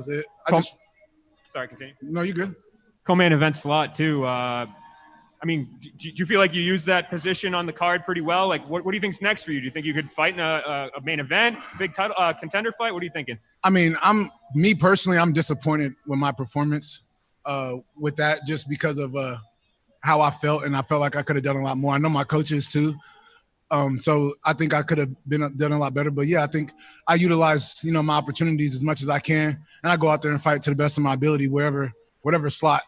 was it. Sorry, continue. No, you're good. Co-main event slot too. I mean, do you feel like you used that position on the card pretty well? Like, what do you think's next for you? Do you think you could fight in a main event, big title, contender fight? What are you thinking? I mean, me personally, I'm disappointed with my performance with that, just because of how I felt, and I felt like I could have done a lot more. I know my coaches too, so I think I could have done a lot better. But yeah, I think I utilized my opportunities as much as I can, and I go out there and fight to the best of my ability whatever slot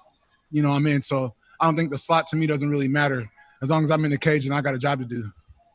I'm in. So I don't think the slot to me doesn't really matter as long as I'm in the cage and I got a job to do.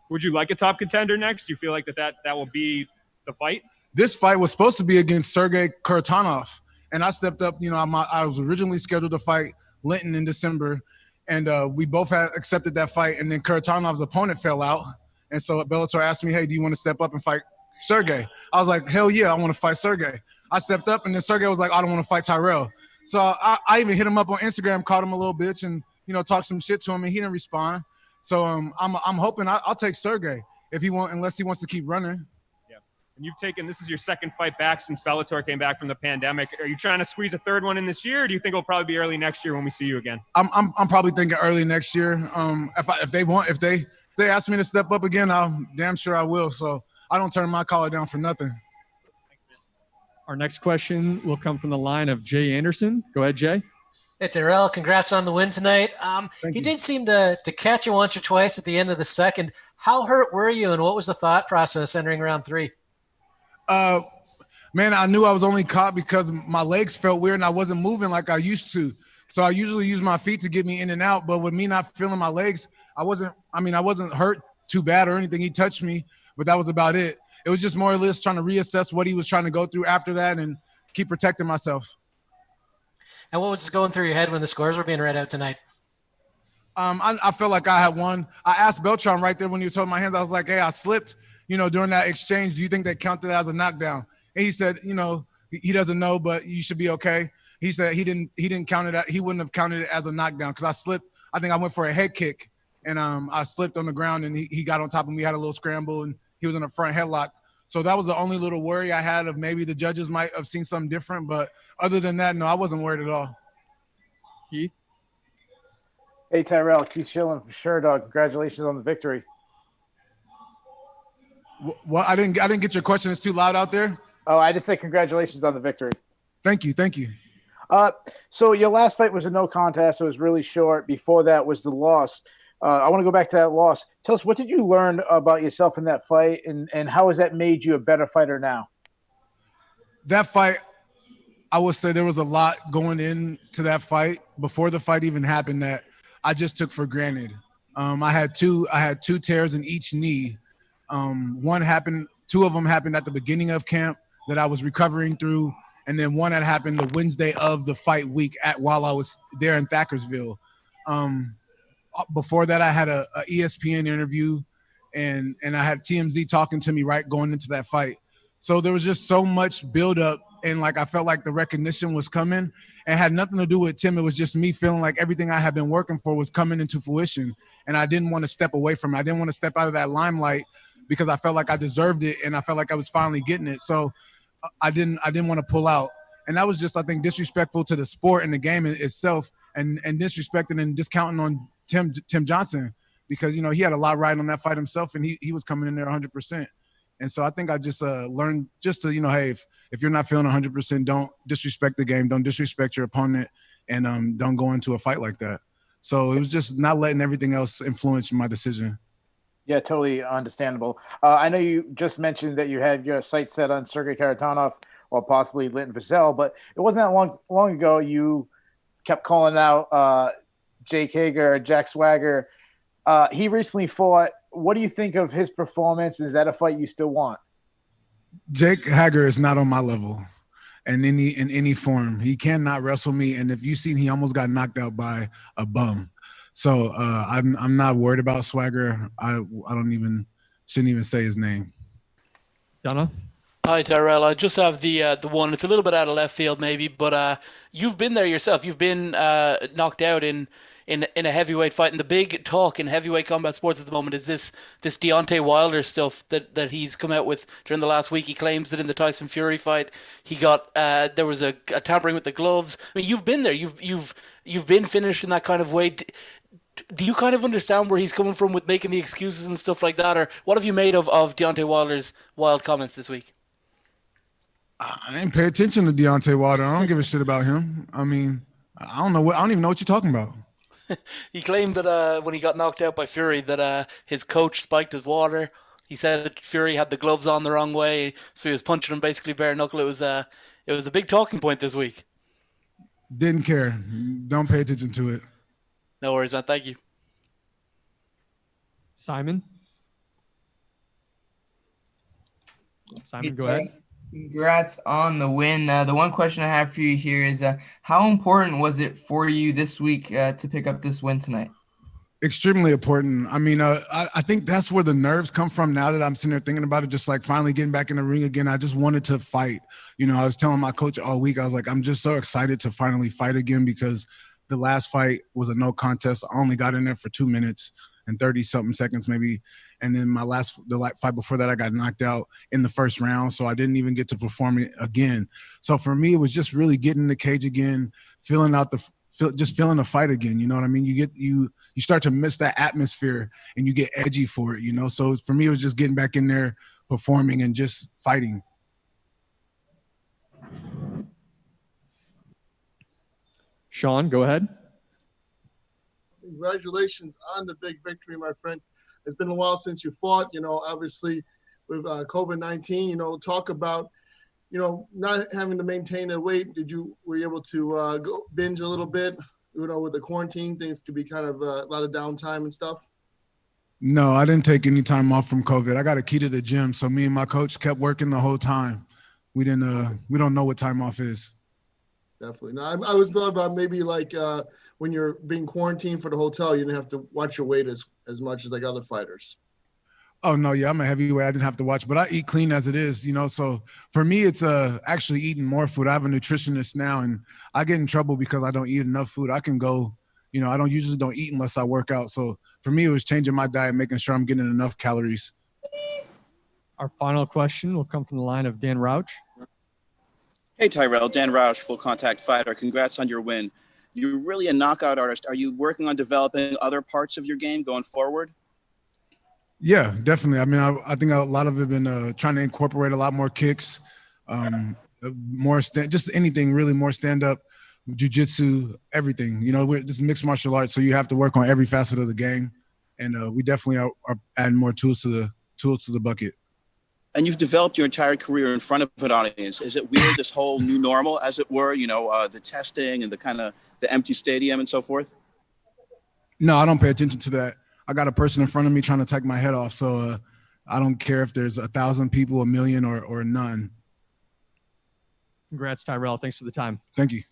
Would you like a top contender next? Do you feel like that will be the fight? This fight was supposed to be against Sergey Kharitonov, and I stepped up. I was originally scheduled to fight Linton in December, and we both had accepted that fight, and then Kharitonov's opponent fell out, and so Bellator asked me, hey, do you want to step up and fight Sergey? I was like, hell yeah, I want to fight Sergey. I stepped up, and then Sergey was like, I don't want to fight Tyrell. So I even hit him up on Instagram, called him a little bitch, and talked some shit to him, and he didn't respond. So I'm hoping I'll take Sergey unless he wants to keep running. Yeah, and this is your second fight back since Bellator came back from the pandemic. Are you trying to squeeze a third one in this year, or do you think it'll probably be early next year when we see you again? I'm probably thinking early next year. If they ask me to step up again, I'm damn sure I will. So I don't turn my collar down for nothing. Our next question will come from the line of Jay Anderson. Go ahead, Jay. Hey, Tyrell, congrats on the win tonight. He did seem to catch you once or twice at the end of the second. How hurt were you, and what was the thought process entering round 3? Man, I knew I was only caught because my legs felt weird and I wasn't moving like I used to. So I usually use my feet to get me in and out, but with me not feeling my legs, I wasn't hurt too bad or anything. He touched me, but that was about it. It was just more or less trying to reassess what he was trying to go through after that and keep protecting myself. And what was going through your head when the scores were being read out tonight? I felt like I had won. I asked Beltran right there when he was holding my hands. I was like, hey, I slipped, during that exchange. Do you think that counted as a knockdown? And he said, he doesn't know, but you should be okay. He said he didn't count it. He wouldn't have counted it as a knockdown because I slipped. I think I went for a head kick, and I slipped on the ground, and he got on top of me. We had a little scramble, and he was in a front headlock. So that was the only little worry I had of maybe the judges might have seen something different. But other than that, no, I wasn't worried at all. Keith? Hey, Tyrell. Keith Schilling from Sherdog. Congratulations on the victory. Well, I didn't get your question. It's too loud out there. Oh, I just said congratulations on the victory. Thank you. So your last fight was a no contest. It was really short. Before that was the loss. I want to go back to that loss. Tell us, what did you learn about yourself in that fight, and how has that made you a better fighter now? That fight, I would say there was a lot going into that fight before the fight even happened that I just took for granted. I had two tears in each knee. Two of them happened at the beginning of camp that I was recovering through, and then one that happened the Wednesday of the fight week while I was there in Thackersville. Before that, I had a ESPN interview, and I had TMZ talking to me right going into that fight. So there was just so much buildup, and I felt like the recognition was coming, and had nothing to do with Tim. It was just me feeling like everything I had been working for was coming into fruition, and I didn't want to step away from it. I didn't want to step out of that limelight because I felt like I deserved it, and I felt like I was finally getting it. So I didn't want to pull out, and that was just, I think, disrespectful to the sport and the game itself, and disrespecting and discounting on Tim Johnson, because he had a lot riding on that fight himself, and he was coming in there 100%. And so I think I just learned just to hey, if you're not feeling 100%, don't disrespect the game, don't disrespect your opponent, and don't go into a fight like that. So it was just not letting everything else influence my decision. Yeah, totally understandable. I know you just mentioned that you had your sights set on Sergey Kharitonov or possibly Linton Vassell, but it wasn't that long ago you kept calling out Jake Hager, Jack Swagger. He recently fought. What do you think of his performance? Is that a fight you still want? Jake Hager is not on my level in any form. He cannot wrestle me, and if you've seen, he almost got knocked out by a bum. So I'm not worried about Swagger. I shouldn't even say his name. Donna? Hi, Tyrell. I just have the one. It's a little bit out of left field, maybe, but you've been there yourself. You've been knocked out in a heavyweight fight, and the big talk in heavyweight combat sports at the moment is this Deontay Wilder stuff that he's come out with during the last week. He claims that in the Tyson Fury fight, he got there was a tampering with the gloves. I mean, you've been there. You've been finished in that kind of way. Do you kind of understand where he's coming from with making the excuses and stuff like that, or what have you made of Deontay Wilder's wild comments this week? I didn't pay attention to Deontay Wilder. I don't give a shit about him. I mean, I don't even know what you're talking about. He claimed that when he got knocked out by Fury, that his coach spiked his water. He said that Fury had the gloves on the wrong way, so he was punching him basically bare knuckle. It was a big talking point this week. Didn't care. Don't pay attention to it. No worries, man. Thank you. Simon, go ahead. Congrats on the win. The one question I have for you here is how important was it for you this week to pick up this win tonight? Extremely important. I mean, I think that's where the nerves come from now that I'm sitting there thinking about it, just like finally getting back in the ring again. I just wanted to fight. You know, I was telling my coach all week, I was like, I'm just so excited to finally fight again because the last fight was a no contest. I only got in there for 2 minutes and 30-something seconds maybe. And then the fight before that, I got knocked out in the first round, so I didn't even get to perform it again. So for me, it was just really getting in the cage again, feeling the fight again. You know what I mean? You start to miss that atmosphere, and you get edgy for it. You know, so for me, it was just getting back in there, performing, and just fighting. Sean, go ahead. Congratulations on the big victory, my friend. It's been a while since you fought, you know, obviously with COVID-19, you know, talk about, you know, not having to maintain a weight. Were you able to go binge a little bit? You know, with the quarantine, things could be kind of a lot of downtime and stuff. No, I didn't take any time off from COVID. I got a key to the gym, so me and my coach kept working the whole time. We don't know what time off is. Definitely. No, I was talking about maybe like when you're being quarantined for the hotel, you didn't have to watch your weight as much as like other fighters. Oh, no, yeah, I'm a heavyweight. I didn't have to watch, but I eat clean as it is, you know. So for me, it's actually eating more food. I have a nutritionist now, and I get in trouble because I don't eat enough food. I can go, you know, I usually don't eat unless I work out. So for me, it was changing my diet, making sure I'm getting enough calories. Our final question will come from the line of Dan Rauch. Hey, Tyrell, Dan Roush, full contact fighter. Congrats on your win. You're really a knockout artist. Are you working on developing other parts of your game going forward? Yeah, definitely. I mean, I think a lot of it been trying to incorporate a lot more kicks, just anything really, more stand-up, jiu-jitsu, everything. You know, we're just mixed martial arts, so you have to work on every facet of the game. And we definitely are adding more tools to the bucket. And you've developed your entire career in front of an audience. Is it weird, this whole new normal, as it were, you know, the testing and the empty stadium and so forth? No, I don't pay attention to that. I got a person in front of me trying to take my head off. So I don't care if there's 1,000 people, 1 million, or none. Congrats, Tyrell. Thanks for the time. Thank you.